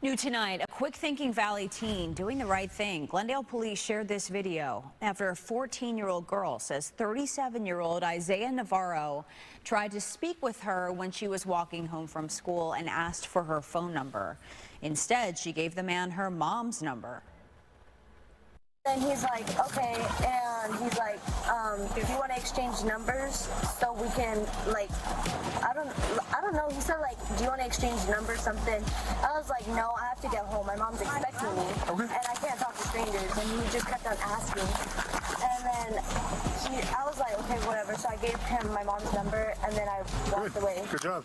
New tonight, a quick-thinking Valley teen doing the right thing. Glendale police shared this video after a 14-year-old girl says 37-year-old Isaiah Navarro tried to speak with her when she was walking home from school and asked for her phone number. Instead, she gave the man her mom's number. Then he's like, okay, and he's like, do you want to exchange numbers so we can, like, I don't know. He said, like, do you want to exchange numbers, something? I was like, no, I have to get home. My mom's expecting me, and I can't talk to strangers. And he just kept on asking. And then I was like, okay, whatever. So I gave him my mom's number, and then I walked away. Good job.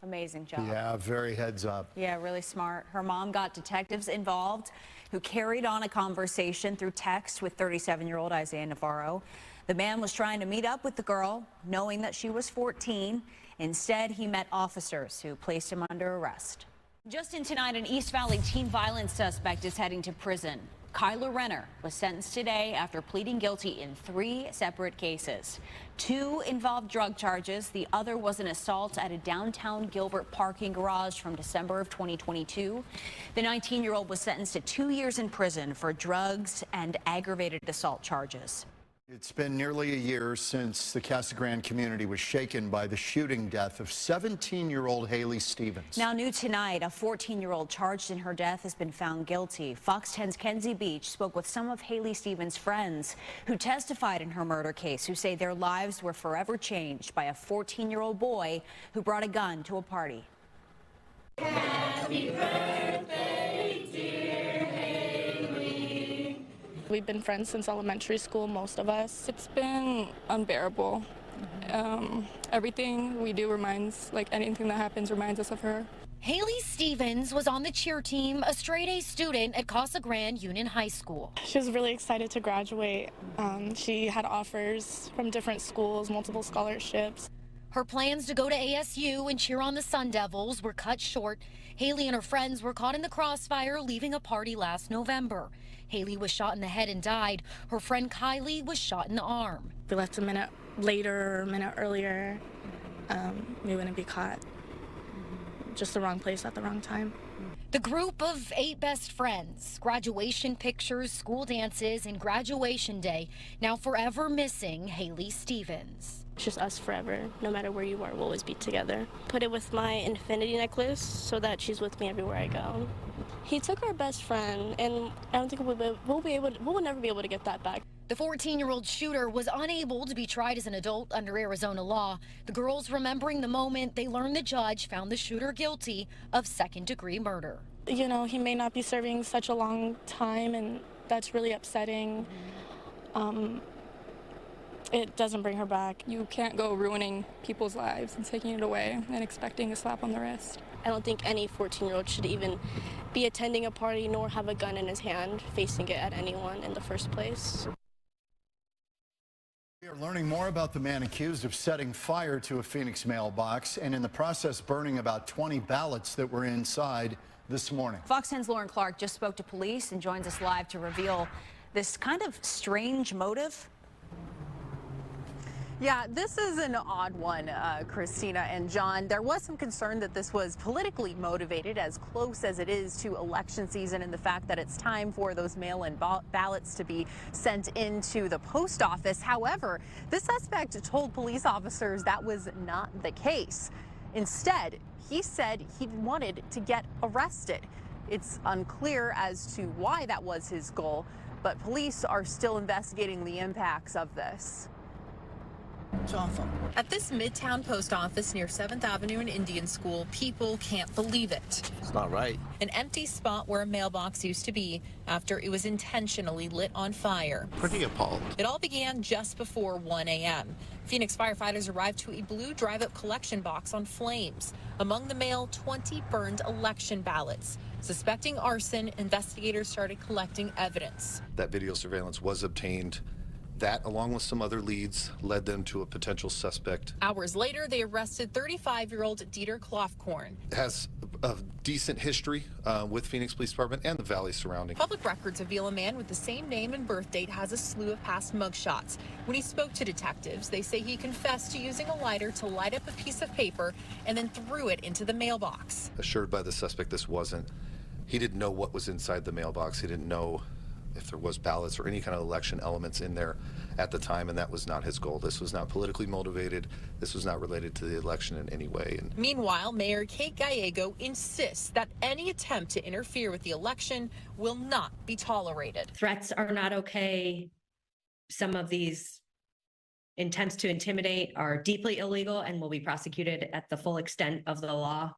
Amazing job. Yeah, very heads up. Yeah, really smart. Her mom got detectives involved who carried on a conversation through text with 37-year-old Isaiah Navarro. The man was trying to meet up with the girl, knowing that she was 14. Instead, he met officers who placed him under arrest. Just in tonight, an East Valley teen violence suspect is heading to prison. Kyler Renner was sentenced today after pleading guilty in 3 separate cases. 2 involved drug charges. The other was an assault at a downtown Gilbert parking garage from December of 2022. The 19-year-old was sentenced to 2 years in prison for drugs and aggravated assault charges. It's been nearly a year since the Casa Grande community was shaken by the shooting death of 17-year-old Haley Stevens. Now new tonight, a 14-year-old charged in her death has been found guilty. Fox 10's Kenzie Beach spoke with some of Haley Stevens' friends who testified in her murder case, who say their lives were forever changed by a 14-year-old boy who brought a gun to a party. Happy birthday, dear Haley. We've been friends since elementary school, most of us. It's been unbearable. Everything we do reminds, like anything that happens reminds us of her. Haley Stevens was on the cheer team, a straight-A student at Casa Grande Union High School. She was really excited to graduate. She had offers from different schools, multiple scholarships. Her plans to go to ASU and cheer on the Sun Devils were cut short. Haley and her friends were caught in the crossfire leaving a party last November. Haley was shot in the head and died. Her friend Kylie was shot in the arm. If we left a minute later or a minute earlier, we wouldn't be caught. Just the wrong place at the wrong time. The group of 8 best friends, graduation pictures, school dances, and graduation day, now forever missing Haley Stevens. It's just us forever. No matter where you are, we'll always be together. Put it with my infinity necklace so that she's with me everywhere I go. He took our best friend, and I don't think we'll never be able to get that back. The 14-year-old shooter was unable to be tried as an adult under Arizona law. The girls remembering the moment they learned the judge found the shooter guilty of second-degree murder. You know, he may not be serving such a long time, and that's really upsetting. It doesn't bring her back. You can't go ruining people's lives and taking it away and expecting a slap on the wrist. I don't think any 14-year-old should even be attending a party nor have a gun in his hand facing it at anyone in the first place. We are learning more about the man accused of setting fire to a Phoenix mailbox and in the process burning about 20 ballots that were inside this morning. Fox 10's Lauren Clark just spoke to police and joins us live to reveal this kind of strange motive. Yeah, this is an odd one, Christina and John. There was some concern that this was politically motivated, as close as it is to election season, and the fact that it's time for those mail-in ballots to be sent into the post office. However, the suspect told police officers that was not the case. Instead, he said he wanted to get arrested. It's unclear as to why that was his goal, but police are still investigating the impacts of this. It's awful. At this Midtown post office near 7th Avenue and Indian School, people can't believe it. It's not right. An empty spot where a mailbox used to be after it was intentionally lit on fire. Pretty appalled. It all began just before 1 a.m. Phoenix firefighters arrived to a blue drive-up collection box on flames. Among the mail, 20 burned election ballots. Suspecting arson, investigators started collecting evidence. That video surveillance was obtained That, along with some other leads, led them to a potential suspect. Hours later, they arrested 35-year-old Dieter Klofkorn. Has a decent history with Phoenix Police Department and the valley surrounding. Public records reveal a man with the same name and birth date has a slew of past mugshots. When he spoke to detectives, they say he confessed to using a lighter to light up a piece of paper and then threw it into the mailbox. Assured by the suspect he didn't know what was inside the mailbox. He didn't know if there was ballots or any kind of election elements in there at the time, and that was not his goal. This was not politically motivated. This was not related to the election in any way. Meanwhile, Mayor Kate Gallego insists that any attempt to interfere with the election will not be tolerated. Threats are not okay. Some of these intents to intimidate are deeply illegal and will be prosecuted at the full extent of the law.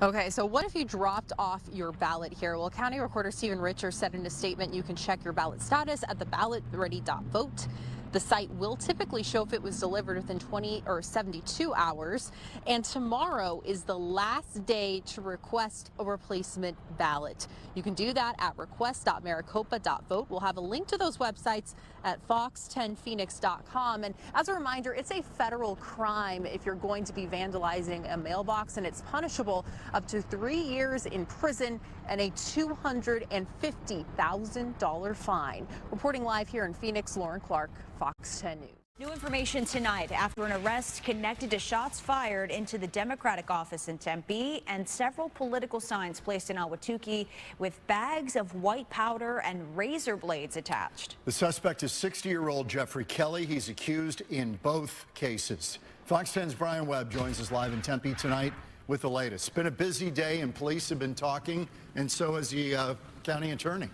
Okay, so what if you dropped off your ballot here? Well, County Recorder Stephen Richer said in a statement you can check your ballot status at the ballotready.vote. The site will typically show if it was delivered within 20 or 72 hours. And tomorrow is the last day to request a replacement ballot. You can do that at request.maricopa.vote. We'll have a link to those websites at fox10phoenix.com. And as a reminder, it's a federal crime if you're going to be vandalizing a mailbox, and it's punishable up to 3 years in prison and a $250,000 fine. Reporting live here in Phoenix, Lauren Clark, Fox 10 News. New information tonight after an arrest connected to shots fired into the Democratic office in Tempe and several political signs placed in Ahwatukee with bags of white powder and razor blades attached. The suspect is 60-year-old Jeffrey Kelly. He's accused in both cases. Fox 10's Brian Webb joins us live in Tempe tonight with the latest. It's been a busy day and police have been talking, and so has the county attorney.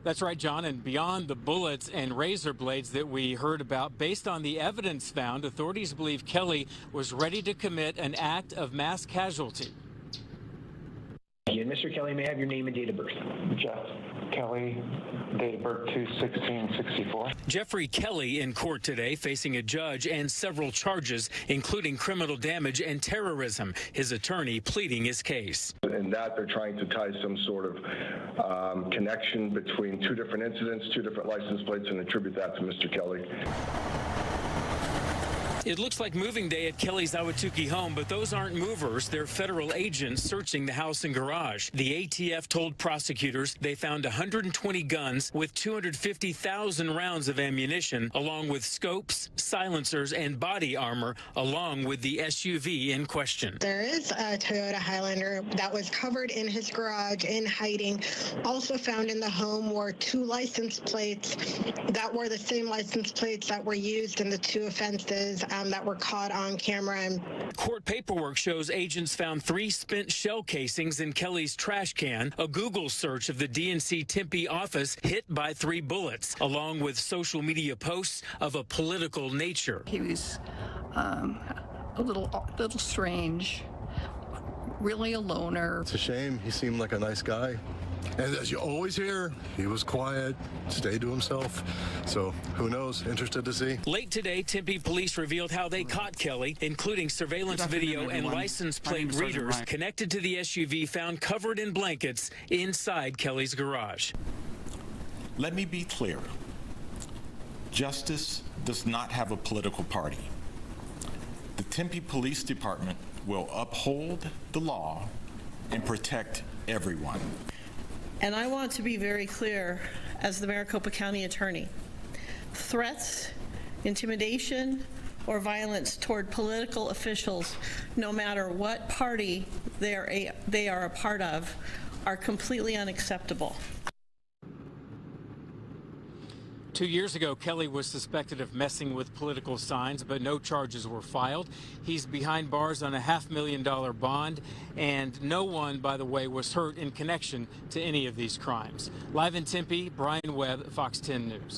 That's right, John, and beyond the bullets and razor blades that we heard about, based on the evidence found, authorities believe Kelly was ready to commit an act of mass casualty. And Mr. Kelly, may I have your name and date of birth? Jeff Kelly, date of birth 2/16/64. Jeffrey Kelly in court today facing a judge and several charges, including criminal damage and terrorism. His attorney pleading his case. In that they're trying to tie some sort of connection between two different incidents, two different license plates, and attribute that to Mr. Kelly. It looks like moving day at Kelly's Ahwatukee home, but those aren't movers. They're federal agents searching the house and garage. The ATF told prosecutors they found 120 guns with 250,000 rounds of ammunition, along with scopes, silencers, and body armor, along with the SUV in question. There is a Toyota Highlander that was covered in his garage in hiding. Also found in the home were 2 license plates that were the same license plates that were used in the 2 offenses that were caught on camera. Court paperwork shows agents found 3 spent shell casings in Kelly's trash can, a Google search of the DNC Tempe office hit by 3 bullets, along with social media posts of a political nature. He was a little strange, really a loner. It's a shame. He seemed like a nice guy. And as you always hear, he was quiet, stayed to himself. So who knows? Interested to see. Late today, Tempe police revealed how they caught Kelly, including surveillance video and license plate readers connected to the SUV found covered in blankets inside Kelly's garage. Let me be clear. Justice does not have a political party. The Tempe Police Department will uphold the law and protect everyone. And I want to be very clear as the Maricopa County Attorney. Threats, intimidation, or violence toward political officials, no matter what party they are a part of, are completely unacceptable. 2 years ago, Kelly was suspected of messing with political signs, but no charges were filed. He's behind bars on a $500,000 bond, and no one, by the way, was hurt in connection to any of these crimes. Live in Tempe, Brian Webb, Fox 10 News.